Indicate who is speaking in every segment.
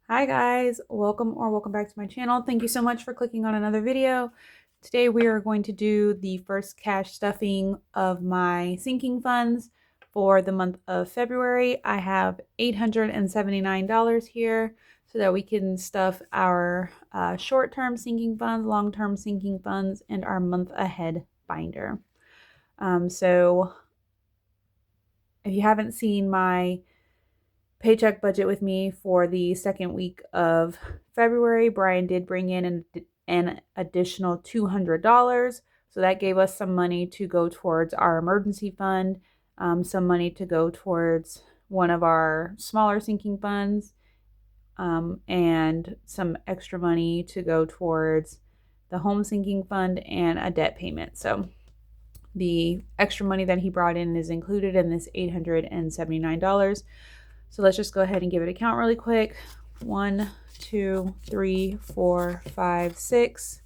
Speaker 1: Hi guys, welcome back to my channel. Thank you so much for clicking on another video. Today we are going to do the first cash stuffing of my sinking funds for the month of February. I have $879 here so that we can stuff our short-term sinking funds, long-term sinking funds, and our month ahead binder. So if you haven't seen my paycheck budget with me for the second week of February, Brian did bring in an additional $200. So that gave us some money to go towards our emergency fund, some money to go towards one of our smaller sinking funds, and some extra money to go towards the home sinking fund and a debt payment. So the extra money that he brought in is included in this $879. So let's just go ahead and give it a count really quick. 1, 2, 3, 4, 5, 6,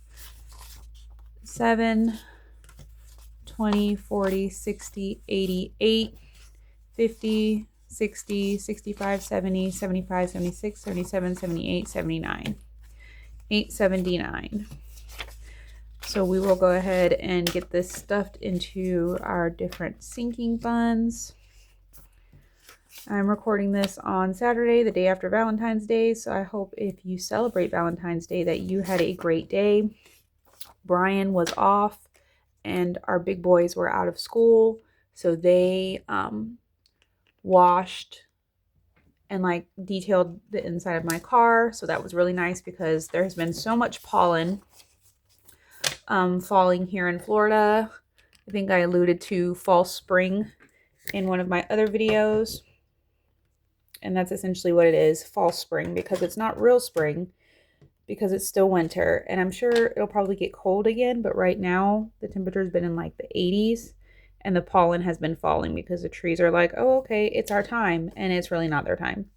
Speaker 1: 7, 20, 40, 60, 80, 8, 50, 60, 65, 70, 75, 76, 77, 78, 79. 879. So we will go ahead and get this stuffed into our different sinking funds. I'm recording this on Saturday, the day after Valentine's Day, so I hope if you celebrate Valentine's Day that you had a great day. Brian was off and our big boys were out of school, so they washed and like detailed the inside of my car, so that was really nice because there has been so much pollen falling here in Florida. I think I alluded to false spring in one of my other videos. And that's essentially what it is, false spring, because it's not real spring because it's still winter. And I'm sure it'll probably get cold again, but right now the temperature's been in like the 80s and the pollen has been falling because the trees are like, oh, okay, it's our time. And it's really not their time.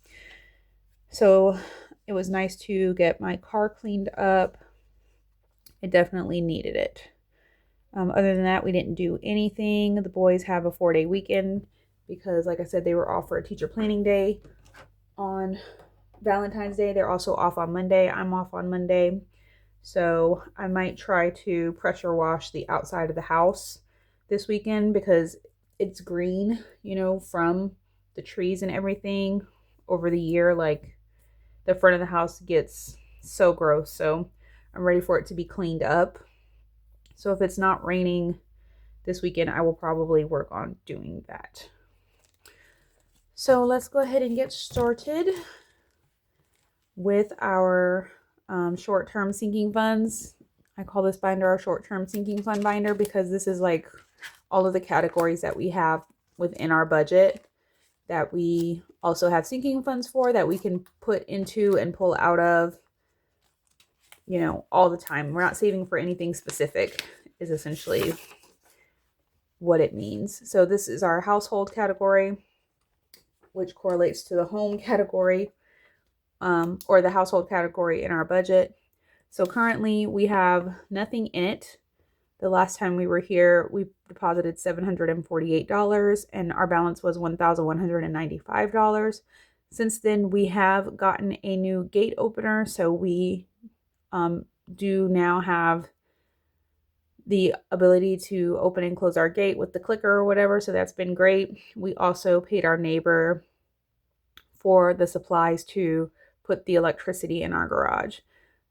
Speaker 1: So it was nice to get my car cleaned up. It definitely needed it. Other than that, we didn't do anything. The boys have a 4-day weekend because, like I said, they were off for a teacher planning day on Valentine's Day. They're also off on Monday. I'm off on Monday. So I might try to pressure wash the outside of the house this weekend because it's green, you know, from the trees and everything over the year. Like the front of the house gets so gross. So I'm ready for it to be cleaned up. So if it's not raining this weekend, I will probably work on doing that. So let's go ahead and get started with our short-term sinking funds. I call this binder our short-term sinking fund binder because this is like all of the categories that we have within our budget that we also have sinking funds for that we can put into and pull out of, you know, all the time. We're not saving for anything specific is essentially what it means. So this is our household category, which correlates to the home category, or the household category in our budget. So currently we have nothing in it. The last time we were here, we deposited $748 and our balance was $1,195. Since then, we have gotten a new gate opener. So we do now have the ability to open and close our gate with the clicker or whatever. So that's been great. We also paid our neighbor for the supplies to put the electricity in our garage.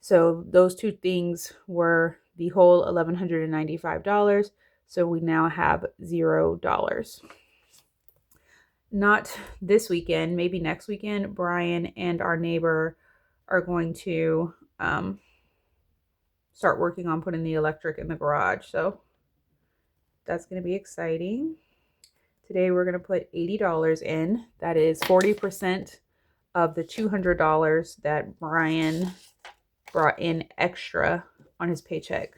Speaker 1: So those two things were the whole $1,195. So we now have $0. Not this weekend, maybe next weekend, Brian and our neighbor are going to start working on putting the electric in the garage. So that's going to be exciting. Today we're going to put $80 in. That is 40% of the $200 that Brian brought in extra on his paycheck.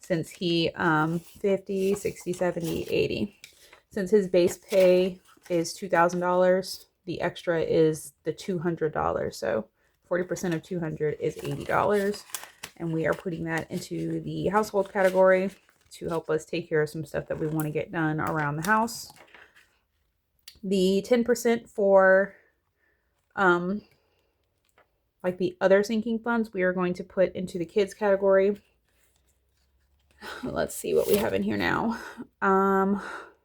Speaker 1: Since he 50, 60, 70, 80. Since his base pay is $2,000, the extra is the $200. So 40% of $200 is $80. And we are putting that into the household category to help us take care of some stuff that we want to get done around the house. The 10% for like the other sinking funds, we are going to put into the kids category. Let's see what we have in here now.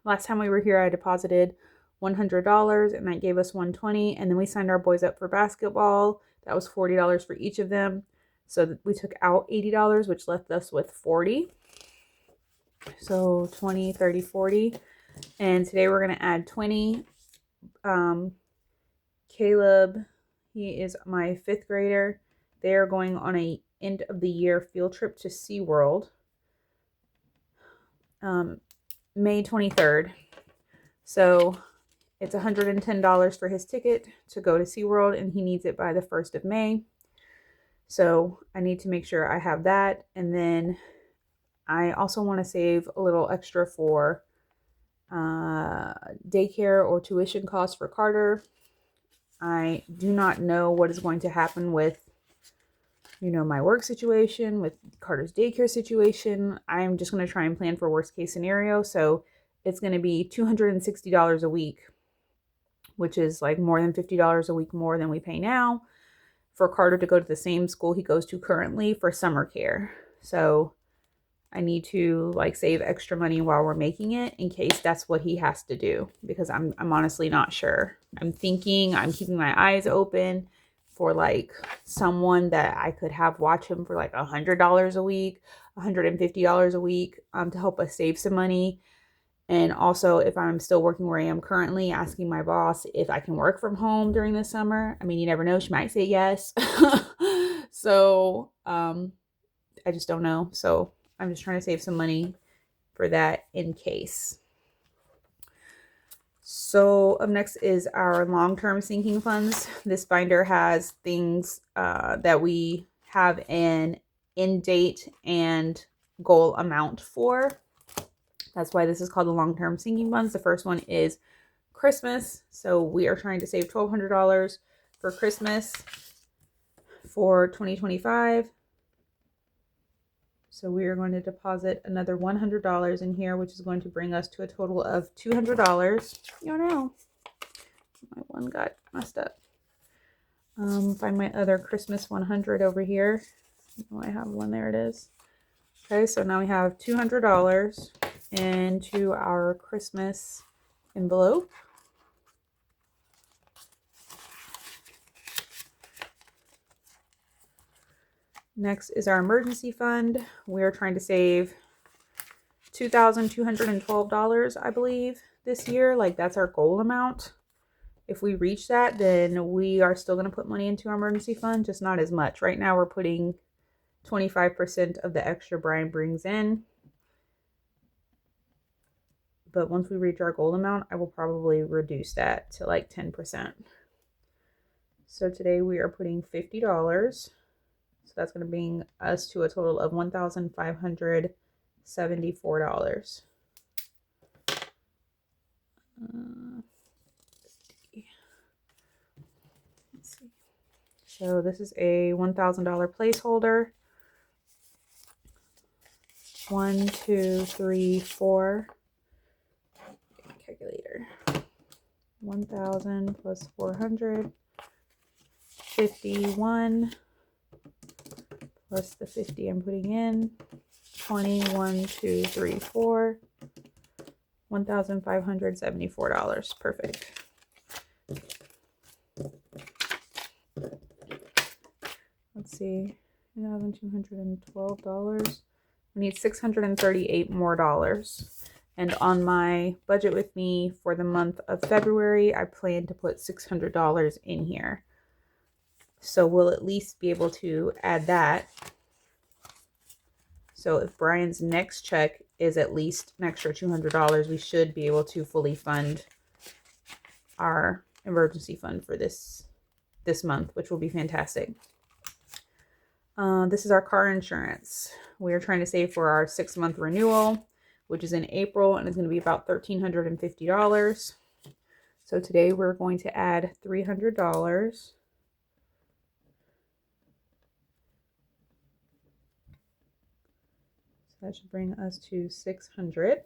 Speaker 1: Last time we were here, I deposited $100 and that gave us $120. And then we signed our boys up for basketball. That was $40 for each of them. So we took out $80, which left us with $40. So 20, 30, 40. And today we're going to add 20. Caleb, he is my 5th grader. They are going on a end of the year field trip to SeaWorld. May 23rd. So it's $110 for his ticket to go to SeaWorld, and he needs it by the 1st of May. So I need to make sure I have that. And then I also want to save a little extra for daycare or tuition costs for Carter. I do not know what is going to happen with, my work situation, with Carter's daycare situation. I'm just going to try and plan for worst case scenario. So it's going to be $260 a week, which is like more than $50 a week more than we pay now, for Carter to go to the same school he goes to currently for summer care. So I need to save extra money while we're making it in case that's what he has to do, because I'm honestly not sure. I'm keeping my eyes open for someone that I could have watch him for $100 a week, $150 a week, to help us save some money. And also, if I'm still working where I am currently, asking my boss if I can work from home during the summer. I mean, you never know, she might say yes. So I just don't know. So I'm just trying to save some money for that in case. So up next is our long-term sinking funds. This binder has things that we have an end date and goal amount for. That's why this is called the long-term sinking funds. The first one is Christmas. So we are trying to save $1,200 for Christmas for 2025. So we are going to deposit another $100 in here, which is going to bring us to a total of $200. You know, my one got messed up. Find my other Christmas 100 over here. Oh, I have one. There it is. Okay, so now we have $200 into our Christmas envelope. Next is our emergency fund. We're trying to save $2,212, I believe, this year. That's our goal amount. If we reach that, then we are still going to put money into our emergency fund, just not as much. Right now, we're putting 25% of the extra Brian brings in. But once we reach our goal amount, I will probably reduce that to 10%. So today we are putting $50. So that's going to bring us to a total of $1,574. Let's see. So this is a $1,000 placeholder. 1, 2, 3, 4. Calculator. 1,000 plus 400. 51. Plus the 50 I'm putting in. 20, 1, 2, 3, 4. $1,574. Perfect. Let's see. $1,212. We need $638 more dollars. And on my budget with me for the month of February, I plan to put $600 in here. So we'll at least be able to add that. So if Brian's next check is at least an extra $200, we should be able to fully fund our emergency fund for this month, which will be fantastic. This is our car insurance. We are trying to save for our 6-month renewal, which is in April, and it's going to be about $1,350. So today we're going to add $300. That should bring us to $600.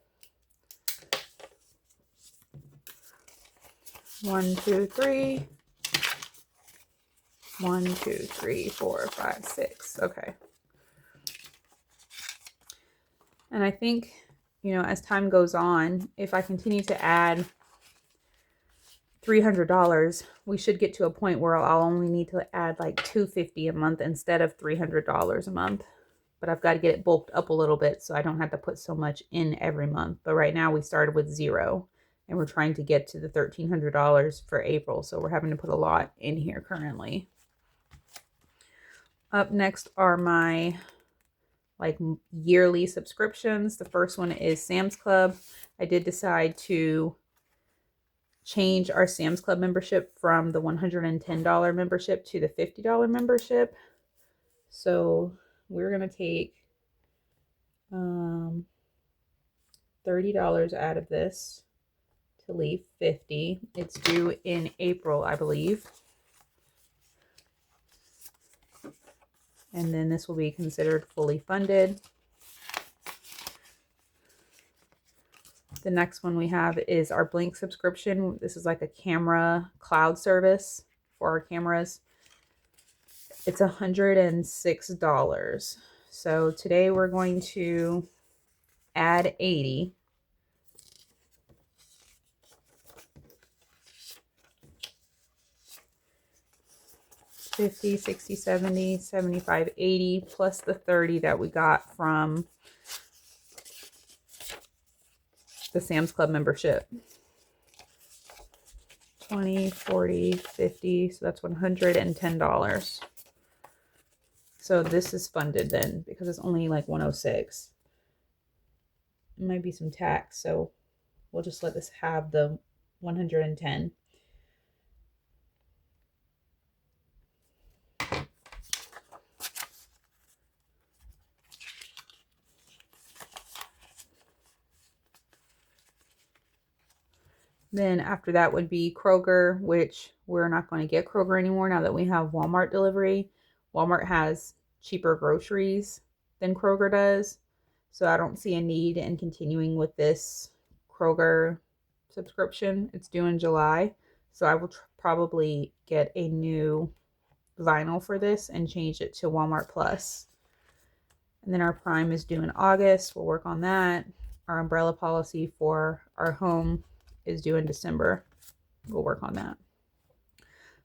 Speaker 1: 1, 2, 3. 1, 2, 3, 4, 5, 6. Okay. And I think, you know, as time goes on, if I continue to add $300, we should get to a point where I'll only need to add like $250 a month instead of $300 a month. But I've got to get it bulked up a little bit so I don't have to put so much in every month. But right now we started with 0 and we're trying to get to the $1,300 for April. So we're having to put a lot in here currently. Up next are my like yearly subscriptions. The first one is Sam's Club. I did decide to change our Sam's Club membership from the $110 membership to the $50 membership. So we're going to take $30 out of this to leave $50. It's due in April, I believe. And then this will be considered fully funded. The next one we have is our Blink subscription. This is like a camera cloud service for our cameras. It's $106. So today we're going to add 80. $50, $60, $70, $75, $80 plus the $30 that we got from the Sam's Club membership. $20, $40, $50, so that's $110. So this is funded then because it's only like $106. It might be some tax, so we'll just let this have the $110. Then after that would be Kroger, which we're not going to get Kroger anymore now that we have Walmart delivery. Walmart has cheaper groceries than Kroger does. So I don't see a need in continuing with this Kroger subscription. It's due in July. So I will probably get a new vinyl for this and change it to Walmart Plus. And then our Prime is due in August. We'll work on that. Our umbrella policy for our home is due in December. We'll work on that.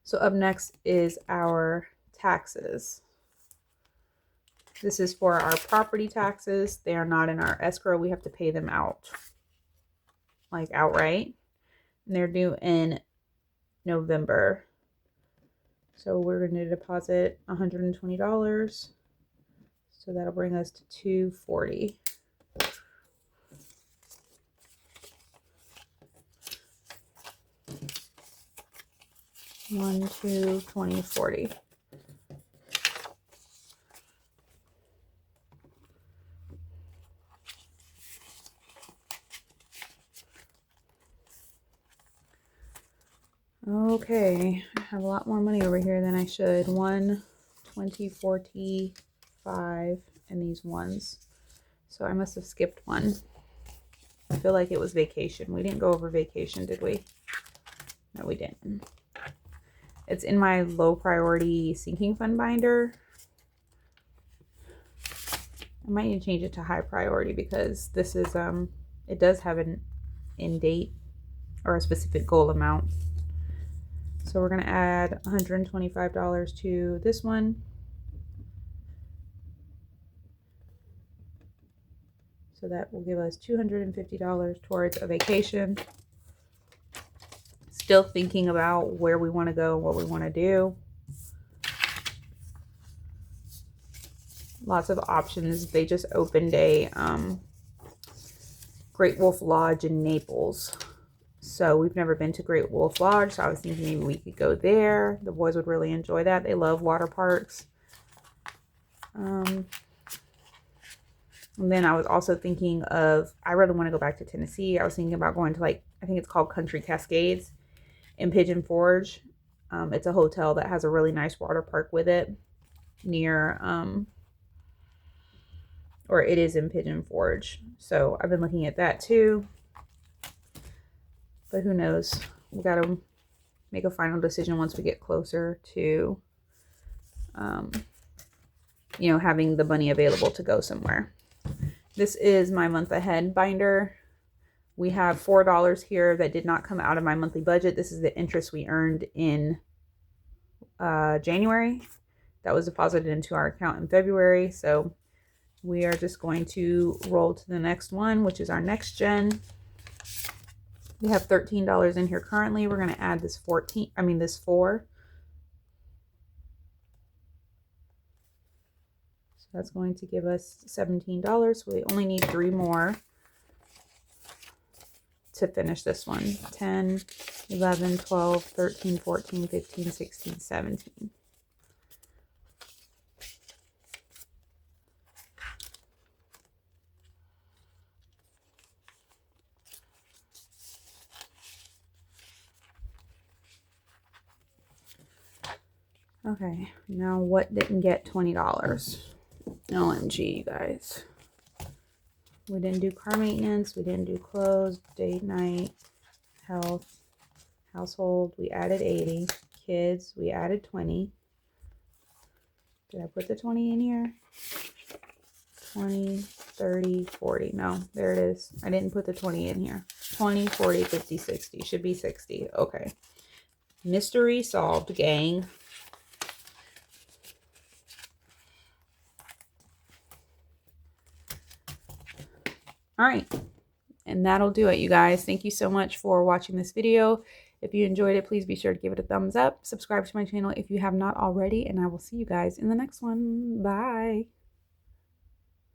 Speaker 1: So up next is our taxes. This is for our property taxes. They are not in our escrow. We have to pay them out, like outright. And they're due in November. So we're going to deposit $120. So that'll bring us to $240. 1, 2, 20, 40. Okay, I have a lot more money over here than I should. 1, 20, 45, and these ones. So I must have skipped one. I feel like it was vacation. We didn't go over vacation, did we? No, we didn't. It's in my low priority sinking fund binder. I might need to change it to high priority because this is, it does have an end date or a specific goal amount. So we're going to add $125 to this one. So that will give us $250 towards a vacation. Still thinking about where we want to go, what we want to do. Lots of options. They just opened a Great Wolf Lodge in Naples. So we've never been to Great Wolf Lodge, so I was thinking maybe we could go there. The boys would really enjoy that. They love water parks. And then I was also thinking of, I really want to go back to Tennessee. I was thinking about going to I think it's called Country Cascades in Pigeon Forge. It's a hotel that has a really nice water park with it near, or it is in Pigeon Forge. So I've been looking at that too. But who knows? We got to make a final decision once we get closer to you know, having the money available to go somewhere. This is my month ahead binder. We have $4 here that did not come out of my monthly budget. This is the interest we earned in January. That was deposited into our account in February. So we are just going to roll to the next one, which is our next gen. We have $13 in here currently. We're going to add this 4. So that's going to give us $17. So we only need 3 more to finish this one. 10, 11, 12, 13, 14, 15, 16, 17. Okay, now what didn't get $20? OMG, you guys. We didn't do car maintenance. We didn't do clothes, date, night, health, household. We added 80. Kids, we added 20. Did I put the 20 in here? 20, 30, 40. No, there it is. I didn't put the 20 in here. 20, 40, 50, 60. Should be 60. Okay. Mystery solved, gang. All right, and that'll do it, you guys. Thank you so much for watching this video. If you enjoyed it, please be sure to give it a thumbs up. Subscribe to my channel if you have not already, and I will see you guys in the next one. Bye.